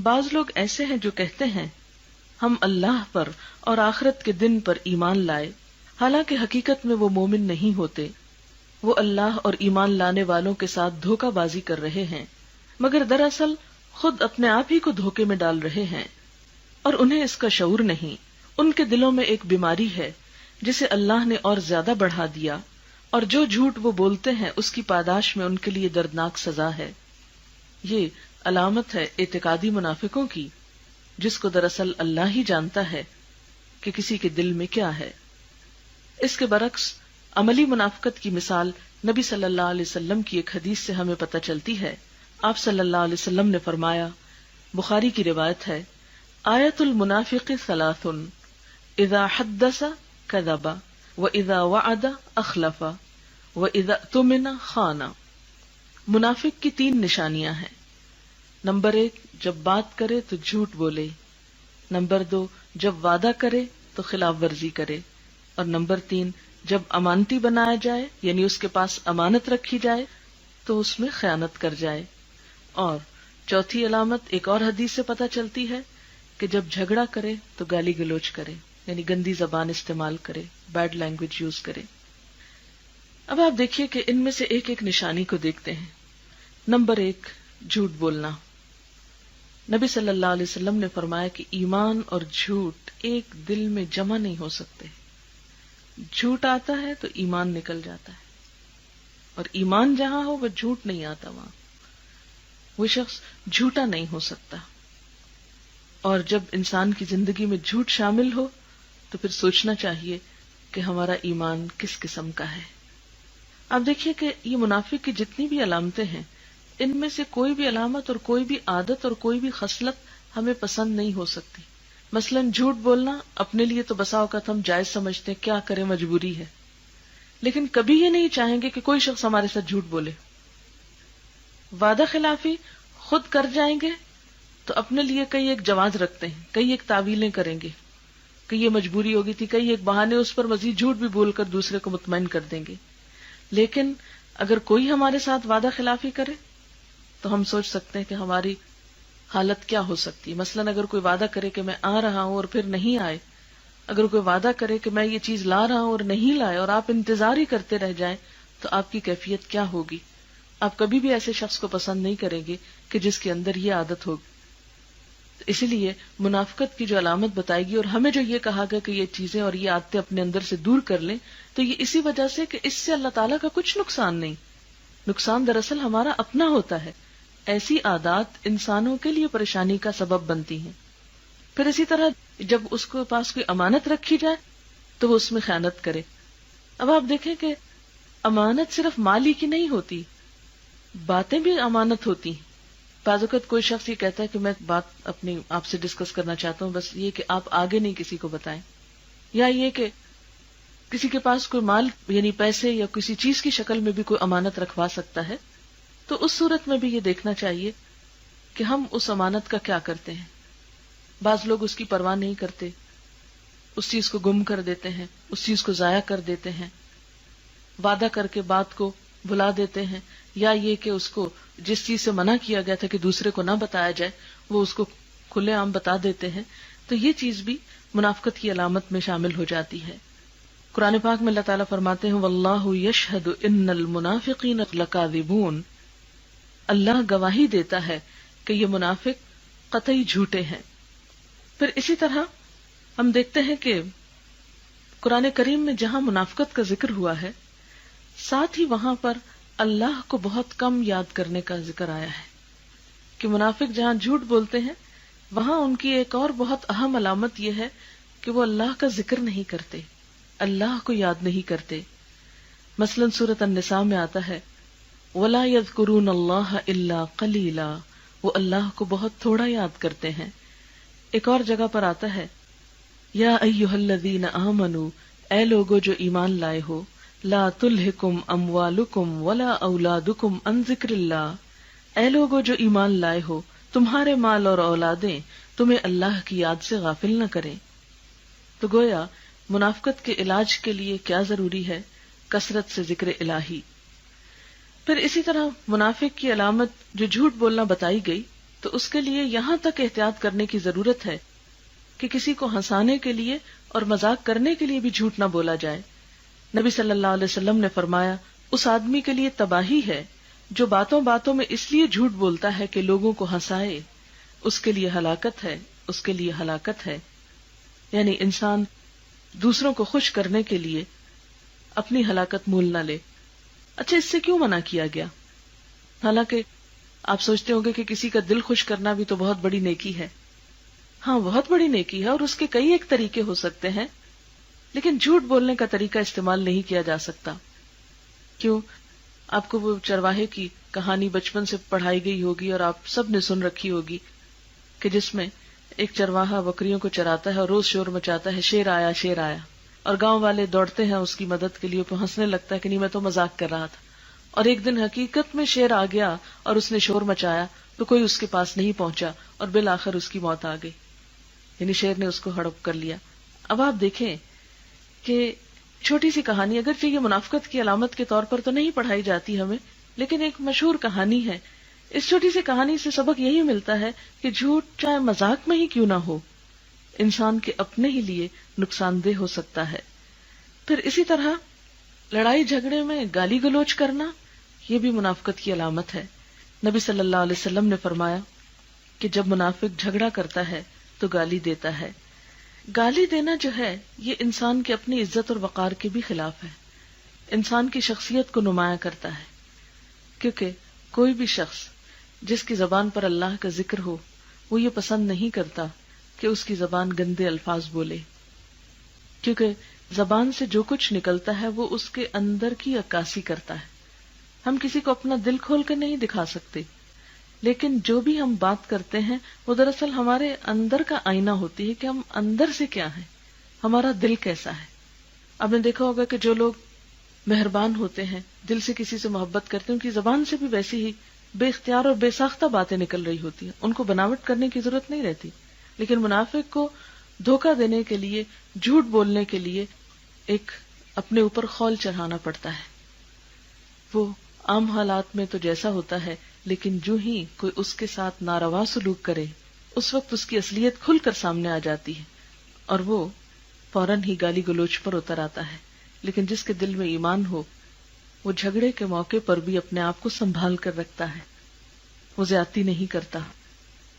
بعض لوگ ایسے ہیں جو کہتے ہیں ہم اللہ پر اور آخرت کے دن پر ایمان لائے، حالانکہ حقیقت میں وہ مومن نہیں ہوتے، وہ اللہ اور ایمان لانے والوں کے ساتھ دھوکہ بازی کر رہے ہیں، مگر دراصل خود اپنے آپ ہی کو دھوکے میں ڈال رہے ہیں اور انہیں اس کا شعور نہیں۔ ان کے دلوں میں ایک بیماری ہے جسے اللہ نے اور زیادہ بڑھا دیا، اور جو جھوٹ وہ بولتے ہیں اس کی پاداش میں ان کے لیے دردناک سزا ہے۔ یہ علامت ہے اعتقادی منافقوں کی، جس کو دراصل اللہ ہی جانتا ہے کہ کسی کے دل میں کیا ہے۔ اس کے برعکس عملی منافقت کی مثال نبی صلی اللہ علیہ وسلم کی ایک حدیث سے ہمیں پتہ چلتی ہے۔ آپ صلی اللہ علیہ وسلم نے فرمایا، بخاری کی روایت ہے، آیت المنافق ثلاث، اذا حدث کذب واذا وعد اخلف واذا اؤتمن خان۔ منافق کی 3 نشانیاں ہیں۔ نمبر 1، جب بات کرے تو جھوٹ بولے، نمبر 2، جب وعدہ کرے تو خلاف ورزی کرے، اور نمبر 3، جب امانتی بنایا جائے یعنی اس کے پاس امانت رکھی جائے تو اس میں خیانت کر جائے۔ اور چوتھی علامت ایک اور حدیث سے پتہ چلتی ہے کہ جب جھگڑا کرے تو گالی گلوچ کرے، یعنی گندی زبان استعمال کرے، بیڈ لینگویج یوز کرے۔ اب آپ دیکھیے کہ ان میں سے ایک ایک نشانی کو دیکھتے ہیں۔ نمبر 1، جھوٹ بولنا۔ نبی صلی اللہ علیہ وسلم نے فرمایا کہ ایمان اور جھوٹ ایک دل میں جمع نہیں ہو سکتے۔ جھوٹ آتا ہے تو ایمان نکل جاتا ہے، اور ایمان جہاں ہو وہ جھوٹ نہیں آتا، وہاں وہ شخص جھوٹا نہیں ہو سکتا۔ اور جب انسان کی زندگی میں جھوٹ شامل ہو تو پھر سوچنا چاہیے کہ ہمارا ایمان کس قسم کا ہے۔ اب دیکھیے کہ یہ منافق کی جتنی بھی علامتیں ہیں، ان میں سے کوئی بھی علامت اور کوئی بھی عادت اور کوئی بھی خصلت ہمیں پسند نہیں ہو سکتی۔ مثلا جھوٹ بولنا اپنے لیے تو بسا اوقات ہم جائز سمجھتے ہیں، کیا کریں مجبوری ہے، لیکن کبھی یہ نہیں چاہیں گے کہ کوئی شخص ہمارے ساتھ جھوٹ بولے۔ وعدہ خلافی خود کر جائیں گے تو اپنے لیے کئی ایک جواز رکھتے ہیں، کئی ایک تعویلیں کریں گے کہ یہ مجبوری ہوگی تھی، کئی ایک بہانے اس پر مزید جھوٹ بھی بول کر دوسرے کو مطمئن کر دیں گے۔ لیکن اگر کوئی ہمارے ساتھ وعدہ خلافی کرے تو ہم سوچ سکتے ہیں کہ ہماری حالت کیا ہو سکتی ہے۔ مثلا اگر کوئی وعدہ کرے کہ میں آ رہا ہوں اور پھر نہیں آئے، اگر کوئی وعدہ کرے کہ میں یہ چیز لا رہا ہوں اور نہیں لائے اور آپ انتظار ہی کرتے رہ جائیں تو آپ کی کیفیت کیا ہوگی؟ آپ کبھی بھی ایسے شخص کو پسند نہیں کریں گے کہ جس کے اندر یہ عادت ہوگی۔ اسی لیے منافقت کی جو علامت بتائی گی اور ہمیں جو یہ کہا گیا کہ یہ چیزیں اور یہ عادتیں اپنے اندر سے دور کر لیں، تو یہ اسی وجہ سے کہ اس سے اللہ تعالیٰ کا کچھ نقصان نہیں، نقصان دراصل ہمارا اپنا ہوتا ہے۔ ایسی عادات انسانوں کے لیے پریشانی کا سبب بنتی ہیں۔ پھر اسی طرح جب اس کے پاس کوئی امانت رکھی جائے تو وہ اس میں خیانت کرے۔ اب آپ دیکھیں کہ امانت صرف مالی کی نہیں ہوتی، باتیں بھی امانت ہوتی ہیں۔ بعض اوقات کوئی شخص یہ کہتا ہے کہ میں بات اپنی آپ سے ڈسکس کرنا چاہتا ہوں، بس یہ کہ آپ آگے نہیں کسی کو بتائیں، یا یہ کہ کسی کے پاس کوئی مال یعنی پیسے یا کسی چیز کی شکل میں بھی کوئی امانت رکھوا سکتا ہے، تو اس صورت میں بھی یہ دیکھنا چاہیے کہ ہم اس امانت کا کیا کرتے ہیں۔ بعض لوگ اس کی پرواہ نہیں کرتے، اس چیز کو گم کر دیتے ہیں، اس چیز کو ضائع کر دیتے ہیں، وعدہ کر کے بات کو بھلا دیتے ہیں، یا یہ کہ اس کو جس چیز سے منع کیا گیا تھا کہ دوسرے کو نہ بتایا جائے وہ اس کو کھلے عام بتا دیتے ہیں، تو یہ چیز بھی منافقت کی علامت میں شامل ہو جاتی ہے۔ قرآن پاک میں اللہ تعالیٰ فرماتے ہیں واللہ یشہد ان المنافقین لکاذبون، اللہ گواہی دیتا ہے کہ یہ منافق قطعی جھوٹے ہیں۔ پھر اسی طرح ہم دیکھتے ہیں کہ قرآن کریم میں جہاں منافقت کا ذکر ہوا ہے، ساتھ ہی وہاں پر اللہ کو بہت کم یاد کرنے کا ذکر آیا ہے، کہ منافق جہاں جھوٹ بولتے ہیں وہاں ان کی ایک اور بہت اہم علامت یہ ہے کہ وہ اللہ کا ذکر نہیں کرتے، اللہ کو یاد نہیں کرتے۔ مثلا سورۃ النساء میں آتا ہے وَلَا يَذْكُرُونَ اللَّهَ إِلَّا قَلِيلًا، وہ اللہ کو بہت تھوڑا یاد کرتے ہیں۔ ایک اور جگہ پر آتا ہے یا ایھا الذین آمنوا، اے لوگو جو ایمان لائے ہو، لا تلہکم اموالکم ولا اولادکم عن ذکر اللہ، اے لوگو جو ایمان لائے ہو، تمہارے مال اور اولادیں تمہیں اللہ کی یاد سے غافل نہ کریں۔ تو گویا منافقت کے علاج کے لیے کیا ضروری ہے؟ کثرت سے ذکر الہی۔ پھر اسی طرح منافق کی علامت جو جھوٹ بولنا بتائی گئی، تو اس کے لیے یہاں تک احتیاط کرنے کی ضرورت ہے کہ کسی کو ہنسانے کے لیے اور مذاق کرنے کے لیے بھی جھوٹ نہ بولا جائے۔ نبی صلی اللہ علیہ وسلم نے فرمایا، اس آدمی کے لیے تباہی ہے جو باتوں باتوں میں اس لیے جھوٹ بولتا ہے کہ لوگوں کو ہنسائے، اس کے لیے ہلاکت ہے، اس کے لیے ہلاکت ہے۔ یعنی انسان دوسروں کو خوش کرنے کے لیے اپنی ہلاکت مول نہ لے۔ اچھا، اس سے کیوں منع کیا گیا؟ حالانکہ آپ سوچتے ہوں گے کہ کسی کا دل خوش کرنا بھی تو بہت بڑی نیکی ہے۔ ہاں، بہت بڑی نیکی ہے اور اس کے کئی ایک طریقے ہو سکتے ہیں، لیکن جھوٹ بولنے کا طریقہ استعمال نہیں کیا جا سکتا۔ کیوں؟ آپ کو وہ چرواہے کی کہانی بچپن سے پڑھائی گئی ہوگی اور آپ سب نے سن رکھی ہوگی کہ جس میں ایک چرواہا بکریوں کو چراتا ہے اور روز شور مچاتا ہے، شیر آیا شیر آیا، اور گاؤں والے دوڑتے ہیں اس کی مدد کے لیے، وہ ہنسنے لگتا ہے کہ نہیں میں تو مذاق کر رہا تھا، اور ایک دن حقیقت میں شیر آ گیا اور اس نے شور مچایا تو کوئی اس کے پاس نہیں پہنچا اور بالآخر اس کی موت آ گئی، یعنی شیر نے اس کو ہڑپ کر لیا۔ اب آپ دیکھیں کہ چھوٹی سی کہانی، اگرچہ یہ منافقت کی علامت کے طور پر تو نہیں پڑھائی جاتی ہمیں، لیکن ایک مشہور کہانی ہے۔ اس چھوٹی سی کہانی سے سبق یہی ملتا ہے کہ جھوٹ چاہے مذاق میں ہی کیوں نہ ہو، انسان کے اپنے ہی لیے نقصان دہ ہو سکتا ہے۔ پھر اسی طرح لڑائی جھگڑے میں گالی گلوچ کرنا، یہ بھی منافقت کی علامت ہے۔ نبی صلی اللہ علیہ وسلم نے فرمایا کہ جب منافق جھگڑا کرتا ہے تو گالی دیتا ہے۔ گالی دینا جو ہے یہ انسان کے اپنی عزت اور وقار کے بھی خلاف ہے، انسان کی شخصیت کو نمایاں کرتا ہے، کیونکہ کوئی بھی شخص جس کی زبان پر اللہ کا ذکر ہو وہ یہ پسند نہیں کرتا کہ اس کی زبان گندے الفاظ بولے، کیونکہ زبان سے جو کچھ نکلتا ہے وہ اس کے اندر کی عکاسی کرتا ہے۔ ہم کسی کو اپنا دل کھول کر نہیں دکھا سکتے، لیکن جو بھی ہم بات کرتے ہیں وہ دراصل ہمارے اندر کا آئینہ ہوتی ہے کہ ہم اندر سے کیا ہیں، ہمارا دل کیسا ہے۔ آپ نے دیکھا ہوگا کہ جو لوگ مہربان ہوتے ہیں، دل سے کسی سے محبت کرتے ہیں، ان کی زبان سے بھی ویسی ہی بے اختیار اور بے ساختہ باتیں نکل رہی ہوتی ہیں، ان کو بناوٹ کرنے کی ضرورت نہیں رہتی۔ لیکن منافق کو دھوکہ دینے کے لیے، جھوٹ بولنے کے لیے ایک اپنے اوپر خول چڑھانا پڑتا ہے۔ وہ عام حالات میں تو جیسا ہوتا ہے، لیکن جو ہی کوئی اس کے ساتھ ناروا سلوک کرے اس وقت اس کی اصلیت کھل کر سامنے آ جاتی ہے اور وہ فوراً ہی گالی گلوچ پر اتر آتا ہے۔ لیکن جس کے دل میں ایمان ہو وہ جھگڑے کے موقع پر بھی اپنے آپ کو سنبھال کر رکھتا ہے، وہ زیادتی نہیں کرتا،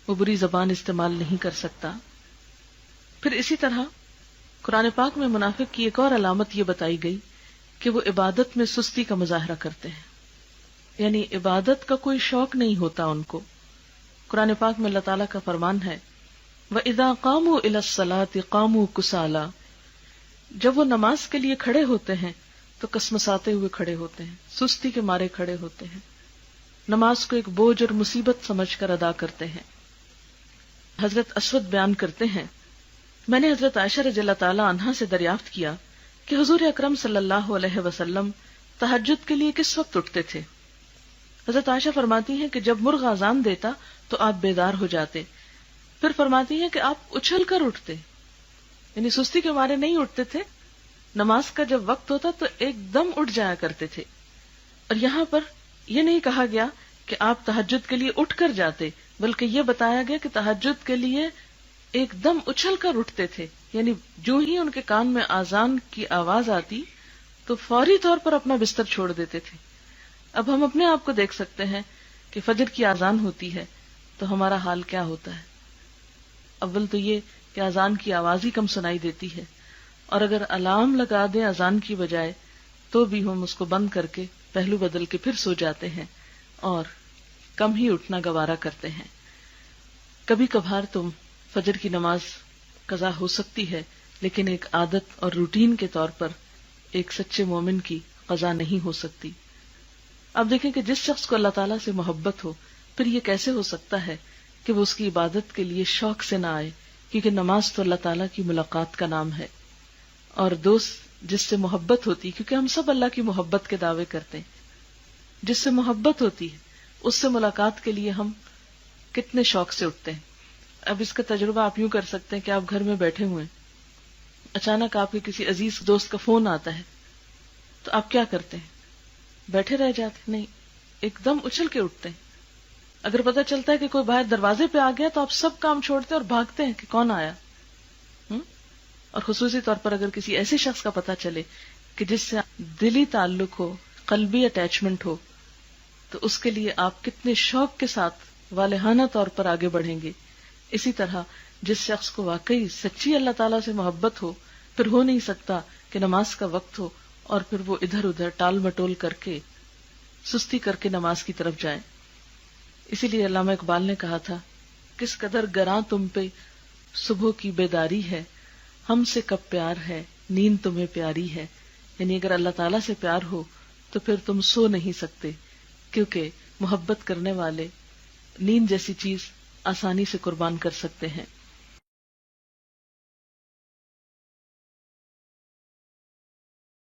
وہ بری زبان استعمال نہیں کر سکتا۔ پھر اسی طرح قرآن پاک میں منافق کی ایک اور علامت یہ بتائی گئی کہ وہ عبادت میں سستی کا مظاہرہ کرتے ہیں، یعنی عبادت کا کوئی شوق نہیں ہوتا ان کو۔ قرآن پاک میں اللہ تعالیٰ کا فرمان ہے، وَإِذَا قَامُوا إِلَى الصَّلَاةِ قَامُوا كُسَالَىٰ، جب وہ نماز کے لیے کھڑے ہوتے ہیں تو کسمساتے ہوئے کھڑے ہوتے ہیں، سستی کے مارے کھڑے ہوتے ہیں، نماز کو ایک بوجھ اور مصیبت سمجھ کر ادا کرتے ہیں۔ حضرت اسود بیان کرتے ہیں، میں نے حضرت عائشہ رضی اللہ تعالیٰ عنہا سے دریافت کیا کہ حضور اکرم صلی اللہ علیہ وسلم تہجد کے لیے کس وقت اٹھتے تھے؟ حضرت عائشہ فرماتی ہیں کہ جب مرغ اذان دیتا تو آپ بیدار ہو جاتے، پھر فرماتی ہیں کہ آپ اچھل کر اٹھتے، یعنی سستی کے مارے نہیں اٹھتے تھے، نماز کا جب وقت ہوتا تو ایک دم اٹھ جایا کرتے تھے۔ اور یہاں پر یہ نہیں کہا گیا کہ آپ تہجد کے لیے اٹھ کر جاتے، بلکہ یہ بتایا گیا کہ تہجد کے لیے ایک دم اچھل کر اٹھتے تھے، یعنی جو ہی ان کے کان میں اذان کی آواز آتی تو فوری طور پر اپنا بستر چھوڑ دیتے تھے۔ اب ہم اپنے آپ کو دیکھ سکتے ہیں کہ فجر کی اذان ہوتی ہے تو ہمارا حال کیا ہوتا ہے۔ اول تو یہ کہ اذان کی آواز ہی کم سنائی دیتی ہے، اور اگر الارم لگا دیں اذان کی بجائے تو بھی ہم اس کو بند کر کے پہلو بدل کے پھر سو جاتے ہیں اور کم ہی اٹھنا گوارا کرتے ہیں۔ کبھی کبھار تم فجر کی نماز قضا ہو سکتی ہے، لیکن ایک عادت اور روٹین کے طور پر ایک سچے مومن کی قضا نہیں ہو سکتی۔ اب دیکھیں کہ جس شخص کو اللہ تعالیٰ سے محبت ہو، پھر یہ کیسے ہو سکتا ہے کہ وہ اس کی عبادت کے لیے شوق سے نہ آئے، کیونکہ نماز تو اللہ تعالیٰ کی ملاقات کا نام ہے، اور دوست جس سے محبت ہوتی، کیونکہ ہم سب اللہ کی محبت کے دعوے کرتے ہیں، جس سے محبت ہوتی ہے اس سے ملاقات کے لیے ہم کتنے شوق سے اٹھتے ہیں۔ اب اس کا تجربہ آپ یوں کر سکتے ہیں کہ آپ گھر میں بیٹھے ہوئے ہیں، اچانک آپ کے کسی عزیز دوست کا فون آتا ہے تو آپ کیا کرتے ہیں؟ بیٹھے رہ جاتے؟ نہیں، ایک دم اچھل کے اٹھتے ہیں۔ اگر پتہ چلتا ہے کہ کوئی باہر دروازے پہ آ گیا تو آپ سب کام چھوڑتے اور بھاگتے ہیں کہ کون آیا. اور خصوصی طور پر اگر کسی ایسے شخص کا پتہ چلے کہ جس سے دلی تعلق ہو، قلبی اٹیچمنٹ ہو، تو اس کے لیے آپ کتنے شوق کے ساتھ والہانہ طور پر آگے بڑھیں گے. اسی طرح جس شخص کو واقعی سچی اللہ تعالیٰ سے محبت ہو، پھر ہو نہیں سکتا کہ نماز کا وقت ہو اور پھر وہ ادھر ادھر ٹال مٹول کر کے سستی کر کے نماز کی طرف جائے. اسی لیے علامہ اقبال نے کہا تھا، کس قدر گراں تم پہ صبح کی بیداری ہے، ہم سے کب پیار ہے نیند تمہیں پیاری ہے. یعنی اگر اللہ تعالیٰ سے پیار ہو تو پھر تم سو نہیں سکتے، کیونکہ محبت کرنے والے نیند جیسی چیز آسانی سے قربان کر سکتے ہیں.